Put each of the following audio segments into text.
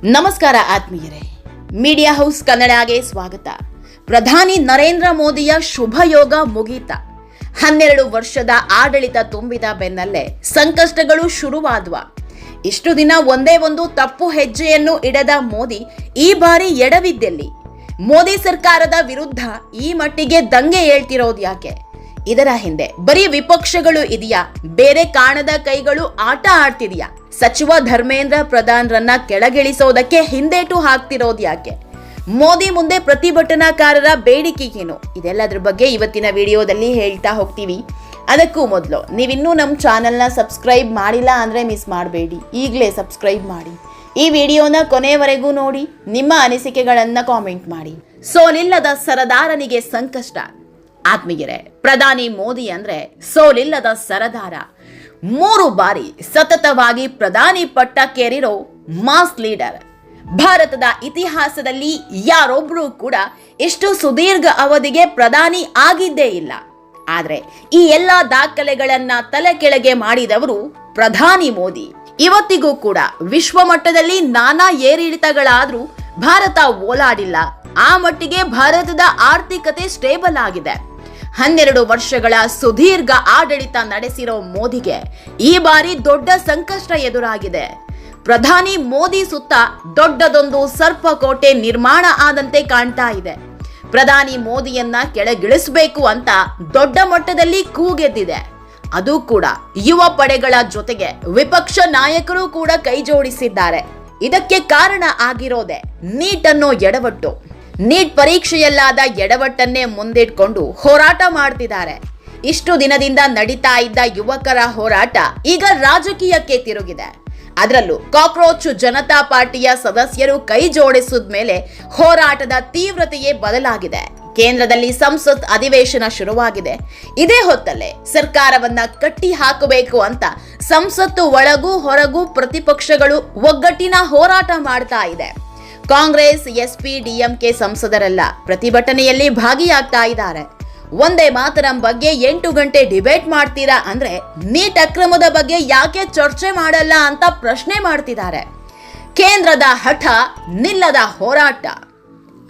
ನಮಸ್ಕಾರ ಆತ್ಮೀಯರೇ, media house ಕನ್ನಡಗೆ ಸ್ವಾಗತ. ಪ್ರಧಾನಿ ನರೇಂದ್ರ ಮೋದಿಯ ಶುಭ ಯೋಗ ಮುಗೀತ. 12 ವರ್ಷದ ಆಡಳಿತ ತುಂಬಿದ ಬೆನ್ನಲ್ಲೇ ಸಂಕಷ್ಟಗಳು ಶುರುವಾದವ. ಇಷ್ಟು ದಿನ ಒಂದೇ ಒಂದು ತಪ್ಪು ಹೆಜ್ಜೆಯನ್ನು ಇಡದ ಮೋದಿ ಈ ಬಾರಿ ಎಡವಿದ್ದೆಲ್ಲಿ? ಮೋದಿ ಸರ್ಕಾರದ ವಿರುದ್ಧ ಈ ಮಟ್ಟಿಗೆ ದಂಗೆ ಏಳ್ತಿರೋದು ಯಾಕೆ? ಇದರ ಹಿಂದೆ ಬರೀ ವಿಪಕ್ಷಗಳು ಇದೆಯಾ? ಬೇರೆ ಕಾಣದ ಕೈಗಳು ಆಟ ಆಡ್ತಿದೆಯಾ? ಸಚಿವ ಧರ್ಮೇಂದ್ರ ಪ್ರಧಾನ್ರನ್ನ ಕೆಳಗಿಳಿಸೋದಕ್ಕೆ ಹಿಂದೇಟು ಹಾಕ್ತಿರೋದು ಯಾಕೆ? ಮೋದಿ ಮುಂದೆ ಪ್ರತಿಭಟನಾಕಾರರ ಬೇಡಿಕೆ ಏನು? ಇದೆಲ್ಲದ್ರ ಬಗ್ಗೆ ಇವತ್ತಿನ ವಿಡಿಯೋದಲ್ಲಿ ಹೇಳ್ತಾ ಹೋಗ್ತೀವಿ. ಅದಕ್ಕೂ ಮೊದಲು ನೀವಿನ್ನೂ ನಮ್ಮ ಚಾನೆಲ್ನ ಸಬ್ಸ್ಕ್ರೈಬ್ ಮಾಡಿಲ್ಲ ಅಂದರೆ ಮಿಸ್ ಮಾಡಬೇಡಿ, ಈಗಲೇ ಸಬ್ಸ್ಕ್ರೈಬ್ ಮಾಡಿ. ಈ ವಿಡಿಯೋನ ಕೊನೆಯವರೆಗೂ ನೋಡಿ, ನಿಮ್ಮ ಅನಿಸಿಕೆಗಳನ್ನು ಕಾಮೆಂಟ್ ಮಾಡಿ. ಸೋಲಿಲ್ಲದ ಸರದಾರನಿಗೆ ಸಂಕಷ್ಟ. ಆತ್ಮೀಯರೇ, ಪ್ರಧಾನಿ ಮೋದಿ ಅಂದ್ರೆ ಸೋಲಿಲ್ಲದ ಸರದಾರ. 3 ಬಾರಿ ಸತತವಾಗಿ ಪ್ರಧಾನಿ ಪಟ್ಟಕ್ಕೇರಿರೋ ಮಾಸ್ ಲೀಡರ್. ಭಾರತದ ಇತಿಹಾಸದಲ್ಲಿ ಯಾರೊಬ್ರು ಕೂಡ ಇಷ್ಟು ಸುದೀರ್ಘ ಅವಧಿಗೆ ಪ್ರಧಾನಿ ಆಗಿದ್ದೇ ಇಲ್ಲ. ಆದ್ರೆ ಈ ಎಲ್ಲಾ ದಾಖಲೆಗಳನ್ನ ತಲೆ ಕೆಳಗೆ ಮಾಡಿದವರು ಪ್ರಧಾನಿ ಮೋದಿ. ಇವತ್ತಿಗೂ ಕೂಡ ವಿಶ್ವ ಮಟ್ಟದಲ್ಲಿ ನಾನಾ ಏರಿಳಿತಗಳಾದ್ರೂ ಭಾರತ ಓಲಾಡಿಲ್ಲ. ಆ ಮಟ್ಟಿಗೆ ಭಾರತದ ಆರ್ಥಿಕತೆ ಸ್ಟೇಬಲ್ ಆಗಿದೆ. 12 ವರ್ಷಗಳ ಸುದೀರ್ಘ ಆಡಳಿತ ನಡೆಸಿರೋ ಮೋದಿಗೆ ಈ ಬಾರಿ ದೊಡ್ಡ ಸಂಕಷ್ಟ ಎದುರಾಗಿದೆ. ಪ್ರಧಾನಿ ಮೋದಿ ಸುತ್ತ ದೊಡ್ಡದೊಂದು ಸರ್ಪಕೋಟೆ ನಿರ್ಮಾಣ ಆದಂತೆ ಕಾಣ್ತಾ ಇದೆ. ಪ್ರಧಾನಿ ಮೋದಿಯನ್ನ ಕೆಳಗಿಳಿಸಬೇಕು ಅಂತ ದೊಡ್ಡ ಮಟ್ಟದಲ್ಲಿ ಕೂಗೆದ್ದಿದೆ. ಅದು ಕೂಡ ಯುವ ಪಡೆಗಳ ಜೊತೆಗೆ ವಿಪಕ್ಷ ನಾಯಕರು ಕೂಡ ಕೈ ಜೋಡಿಸಿದ್ದಾರೆ. ಇದಕ್ಕೆ ಕಾರಣ ಆಗಿರೋದೆ ನೀಟ್ ಅನ್ನೋ ಎಡವಟ್ಟು. ನೀಟ್ ಪರೀಕ್ಷೆಯಲ್ಲಾದ ಎಡವಟ್ಟನ್ನೇ ಮುಂದಿಟ್ಕೊಂಡು ಹೋರಾಟ ಮಾಡ್ತಿದ್ದಾರೆ. ಇಷ್ಟು ದಿನದಿಂದ ನಡೀತಾ ಇದ್ದ ಯುವಕರ ಹೋರಾಟ ಈಗ ರಾಜಕೀಯಕ್ಕೆ ತಿರುಗಿದೆ. ಅದರಲ್ಲೂ ಕಾಕ್ರೋಚ್ ಜನತಾ ಪಾರ್ಟಿಯ ಸದಸ್ಯರು ಕೈ ಜೋಡಿಸಿದ ಮೇಲೆ ಹೋರಾಟದ ತೀವ್ರತೆಯೇ ಬದಲಾಗಿದೆ. ಕೇಂದ್ರದಲ್ಲಿ ಸಂಸತ್ ಅಧಿವೇಶನ ಶುರುವಾಗಿದೆ. ಇದೇ ಹೊತ್ತಲ್ಲೇ ಸರ್ಕಾರವನ್ನ ಕಟ್ಟಿ ಹಾಕಬೇಕು ಅಂತ ಸಂಸತ್ತು ಒಳಗೂ ಹೊರಗೂ ಪ್ರತಿಪಕ್ಷಗಳು ಒಗ್ಗಟ್ಟಿನ ಹೋರಾಟ ಮಾಡ್ತಾ ಇದೆ. ಕಾಂಗ್ರೆಸ್, ಎಸ್ಪಿ, ಡಿಎಂಕೆ ಸಂಸದರೆಲ್ಲ ಪ್ರತಿಭಟನೆಯಲ್ಲಿ ಭಾಗಿಯಾಗ್ತಾ ಇದ್ದಾರೆ. ಒಂದೇ ಮಾತರಂ ಬಗ್ಗೆ 8 ಗಂಟೆ ಡಿಬೇಟ್ ಮಾಡ್ತೀರಾ ಅಂದ್ರೆ ನೀಟ್ ಅಕ್ರಮದ ಬಗ್ಗೆ ಯಾಕೆ ಚರ್ಚೆ ಮಾಡಲ್ಲ ಅಂತ ಪ್ರಶ್ನೆ ಮಾಡ್ತಿದ್ದಾರೆ. ಕೇಂದ್ರದ ಹಠ, ನಿಲ್ಲದ ಹೋರಾಟ.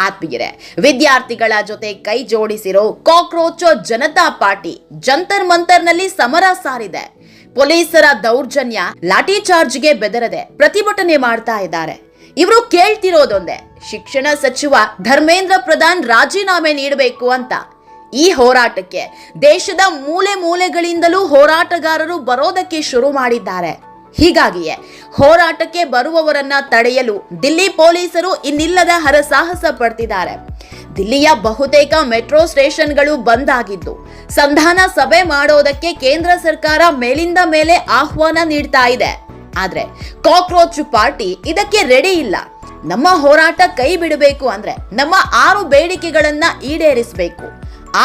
ಆತ್ಮೀಯರೇ, ವಿದ್ಯಾರ್ಥಿಗಳ ಜೊತೆ ಕೈ ಜೋಡಿಸಿರೋ ಕಾಕ್ರೋಚ್ ಜನತಾ ಪಾರ್ಟಿ ಜಂತರ್ ಮಂತರ್ನಲ್ಲಿ ಸಮರ ಸಾರಿದೆ. ಪೊಲೀಸರ ದೌರ್ಜನ್ಯ, ಲಾಠಿ ಚಾರ್ಜ್ಗೆ ಬೆದರದೆ ಪ್ರತಿಭಟನೆ ಮಾಡ್ತಾ ಇದ್ದಾರೆ. ಇವರು ಕೇಳ್ತಿರೋದೊಂದೇ, ಶಿಕ್ಷಣ ಸಚಿವ ಧರ್ಮೇಂದ್ರ ಪ್ರಧಾನ್ ರಾಜೀನಾಮೆ ನೀಡಬೇಕು ಅಂತ. ಈ ಹೋರಾಟಕ್ಕೆ ದೇಶದ ಮೂಲೆ ಮೂಲೆಗಳಿಂದಲೂ ಹೋರಾಟಗಾರರು ಬರೋದಕ್ಕೆ ಶುರು ಮಾಡಿದ್ದಾರೆ. ಹೀಗಾಗಿಯೇ ಹೋರಾಟಕ್ಕೆ ಬರುವವರನ್ನ ತಡೆಯಲು ದಿಲ್ಲಿ ಪೊಲೀಸರು ಇನ್ನಿಲ್ಲದ ಹರಸಾಹಸ ಪಡ್ತಿದ್ದಾರೆ. ದಿಲ್ಲಿಯ ಬಹುತೇಕ ಮೆಟ್ರೋ ಸ್ಟೇಷನ್ಗಳು ಬಂದ್ ಆಗಿದ್ದು, ಸಂಧಾನ ಸಭೆ ಮಾಡೋದಕ್ಕೆ ಕೇಂದ್ರ ಸರ್ಕಾರ ಮೇಲಿಂದ ಮೇಲೆ ಆಹ್ವಾನ ನೀಡ್ತಾ ಇದೆ. ಆದ್ರೆ ಕಾಕ್ರೋಚ್ ಪಾರ್ಟಿ ಇದಕ್ಕೆ ರೆಡಿ ಇಲ್ಲ. ನಮ್ಮ ಹೋರಾಟ ಕೈ ಬಿಡಬೇಕು ಅಂದ್ರೆ ನಮ್ಮ 6 ಬೇಡಿಕೆಗಳನ್ನ ಈಡೇರಿಸಬೇಕು,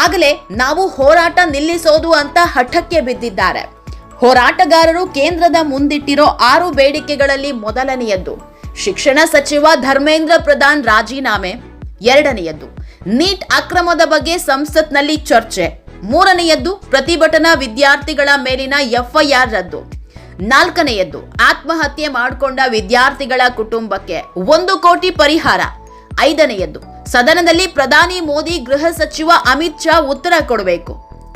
ಆಗಲೇ ನಾವು ಹೋರಾಟ ನಿಲ್ಲಿಸೋದು ಅಂತ ಹಠಕ್ಕೆ ಬಿದ್ದಿದ್ದಾರೆ. ಹೋರಾಟಗಾರರು ಕೇಂದ್ರದ ಮುಂದಿಟ್ಟಿರೋ 6 ಬೇಡಿಕೆಗಳಲ್ಲಿ ಮೊದಲನೆಯದ್ದು ಶಿಕ್ಷಣ ಸಚಿವ ಧರ್ಮೇಂದ್ರ ಪ್ರಧಾನ್ ರಾಜೀನಾಮೆ, 2ನೇಯದ್ದು ನೀಟ್ ಅಕ್ರಮದ ಬಗ್ಗೆ ಸಂಸತ್ನಲ್ಲಿ ಚರ್ಚೆ, 3ನೇಯದ್ದು ಪ್ರತಿಭಟನಾ ವಿದ್ಯಾರ್ಥಿಗಳ ಮೇಲಿನ ಎಫ್ಐಆರ್ ರದ್ದು, 4ನೇಯದ್ದು ಆತ್ಮಹತ್ಯೆ ಮಾಡಿಕೊಂಡ ವಿದ್ಯಾರ್ಥಿಗಳ ಕುಟುಂಬಕ್ಕೆ 1 ಕೋಟಿ ಪರಿಹಾರ, 5ನೇಯದ್ದು ಸದನದಲ್ಲಿ ಪ್ರಧಾನಿ ಮೋದಿ, ಗೃಹ ಸಚಿವ ಅಮಿತ್ ಶಾ ಉತ್ತರ ಕೊಡಬೇಕು,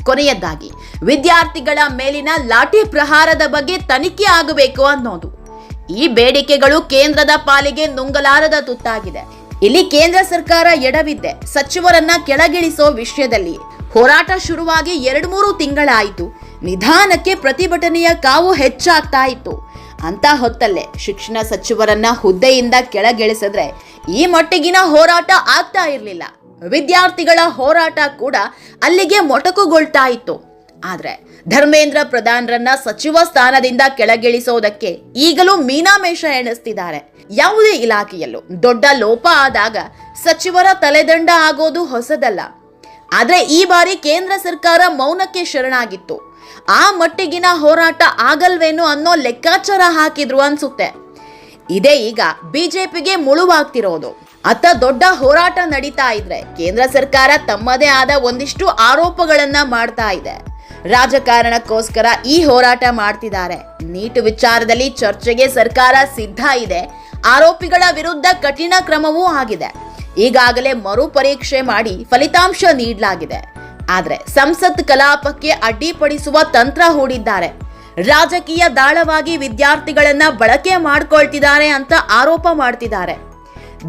ಕೊನೆಯದಾಗಿ ವಿದ್ಯಾರ್ಥಿಗಳ ಮೇಲಿನ ಲಾಠಿ ಪ್ರಹಾರದ ಬಗ್ಗೆ ತನಿಖೆ ಆಗಬೇಕು ಅನ್ನೋದು. ಈ ಬೇಡಿಕೆಗಳು ಕೇಂದ್ರದ ಪಾಲಿಗೆ ನುಂಗಲಾರದ ತುತ್ತಾಗಿದೆ. ಇಲ್ಲಿ ಕೇಂದ್ರ ಸರ್ಕಾರ ಎಡವಿದ್ದೆ ಸಚಿವರನ್ನ ಕೆಳಗಿಳಿಸೋ ವಿಷಯದಲ್ಲಿ. ಹೋರಾಟ ಶುರುವಾಗಿ 2-3 ತಿಂಗಳಾಯಿತು. ನಿಧಾನಕ್ಕೆ ಪ್ರತಿಭಟನೆಯ ಕಾವು ಹೆಚ್ಚಾಗ್ತಾ ಇತ್ತು. ಅಂತ ಹೊತ್ತಲ್ಲೇ ಶಿಕ್ಷಣ ಸಚಿವರನ್ನ ಹುದ್ದೆಯಿಂದ ಕೆಳಗಿಳಿಸಿದ್ರೆ ಈ ಮಟ್ಟಿಗಿನ ಹೋರಾಟ ಆಗ್ತಾ ಇರಲಿಲ್ಲ. ವಿದ್ಯಾರ್ಥಿಗಳ ಹೋರಾಟ ಕೂಡ ಅಲ್ಲಿಗೆ ಮೊಟಕುಗೊಳ್ತಾ ಇತ್ತು. ಆದ್ರೆ ಧರ್ಮೇಂದ್ರ ಪ್ರಧಾನ್ರನ್ನ ಸಚಿವ ಸ್ಥಾನದಿಂದ ಕೆಳಗಿಳಿಸೋದಕ್ಕೆ ಈಗಲೂ ಮೀನಾಮೇಷ ಎಣಿಸ್ತಿದ್ದಾರೆ. ಯಾವುದೇ ಇಲಾಖೆಯಲ್ಲೂ ದೊಡ್ಡ ಲೋಪ ಆದಾಗ ಸಚಿವರ ತಲೆದಂಡ ಆಗೋದು ಹೊಸದಲ್ಲ. ಆದ್ರೆ ಈ ಬಾರಿ ಕೇಂದ್ರ ಸರ್ಕಾರ ಮೌನಕ್ಕೆ ಶರಣಾಗಿತ್ತು. ಆ ಮಟ್ಟಿಗಿನ ಹೋರಾಟ ಆಗಲ್ವೇನೋ ಅನ್ನೋ ಲೆಕ್ಕಾಚಾರ ಹಾಕಿದ್ರು ಅನ್ಸುತ್ತೆ. ಇದೇ ಈಗ ಬಿಜೆಪಿಗೆ ಮುಳುವಾಗ್ತಿರೋದು. ಅತ್ತ ದೊಡ್ಡ ಹೋರಾಟ ನಡೀತಾ ಇದ್ರೆ ಕೇಂದ್ರ ಸರ್ಕಾರ ತಮ್ಮದೇ ಆದ ಒಂದಿಷ್ಟು ಆರೋಪಗಳನ್ನ ಮಾಡ್ತಾ ಇದೆ. ರಾಜಕಾರಣಕ್ಕೋಸ್ಕರ ಈ ಹೋರಾಟ ಮಾಡ್ತಿದ್ದಾರೆ. ನೀಟ್ ವಿಚಾರದಲ್ಲಿ ಚರ್ಚೆಗೆ ಸರ್ಕಾರ ಸಿದ್ಧ ಇದೆ. ಆರೋಪಿಗಳ ವಿರುದ್ಧ ಕಠಿಣ ಕ್ರಮವೂ ಆಗಿದೆ. ಈಗಾಗಲೇ ಮರುಪರೀಕ್ಷೆ ಮಾಡಿ ಫಲಿತಾಂಶ ನೀಡಲಾಗಿದೆ. ಆದರೆ ಸಂಸತ್ ಕಲಾಪಕ್ಕೆ ಅಡ್ಡಿಪಡಿಸುವ ತಂತ್ರ ಹೂಡಿದ್ದಾರೆ. ರಾಜಕೀಯ ದಾಳವಾಗಿ ವಿದ್ಯಾರ್ಥಿಗಳನ್ನ ಬಳಕೆ ಮಾಡ್ಕೊಳ್ತಿದ್ದಾರೆ ಅಂತ ಆರೋಪ ಮಾಡ್ತಿದ್ದಾರೆ.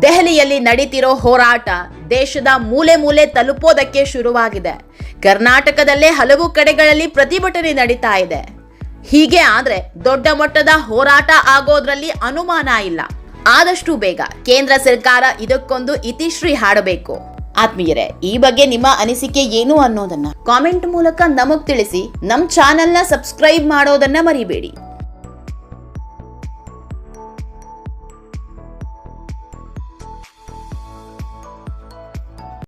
ದೆಹಲಿಯಲ್ಲಿ ನಡೀತಿರೋ ಹೋರಾಟ ದೇಶದ ಮೂಲೆ ಮೂಲೆ ತಲುಪೋದಕ್ಕೆ ಶುರುವಾಗಿದೆ. ಕರ್ನಾಟಕದಲ್ಲೇ ಹಲವು ಕಡೆಗಳಲ್ಲಿ ಪ್ರತಿಭಟನೆ ನಡೀತಾ ಇದೆ. ಹೀಗೆ ಆದ್ರೆ ದೊಡ್ಡ ಮಟ್ಟದ ಹೋರಾಟ ಆಗೋದ್ರಲ್ಲಿ ಅನುಮಾನ ಇಲ್ಲ. ಆದಷ್ಟು ಬೇಗ ಕೇಂದ್ರ ಸರ್ಕಾರ ಇದಕ್ಕೊಂದು ಇತಿಶ್ರೀ ಹಾಡಬೇಕು. ಆತ್ಮೀಯರೇ, ಈ ಬಗ್ಗೆ ನಿಮ್ಮ ಅನಿಸಿಕೆ ಏನು ಅನ್ನೋದನ್ನ ಕಾಮೆಂಟ್ ಮೂಲಕ ನಮಗ್ ತಿಳಿಸಿ. ನಮ್ಮ ಚಾನೆಲ್ನ ಸಬ್ಸ್ಕ್ರೈಬ್ ಮಾಡೋದನ್ನ ಮರಿಬೇಡಿ.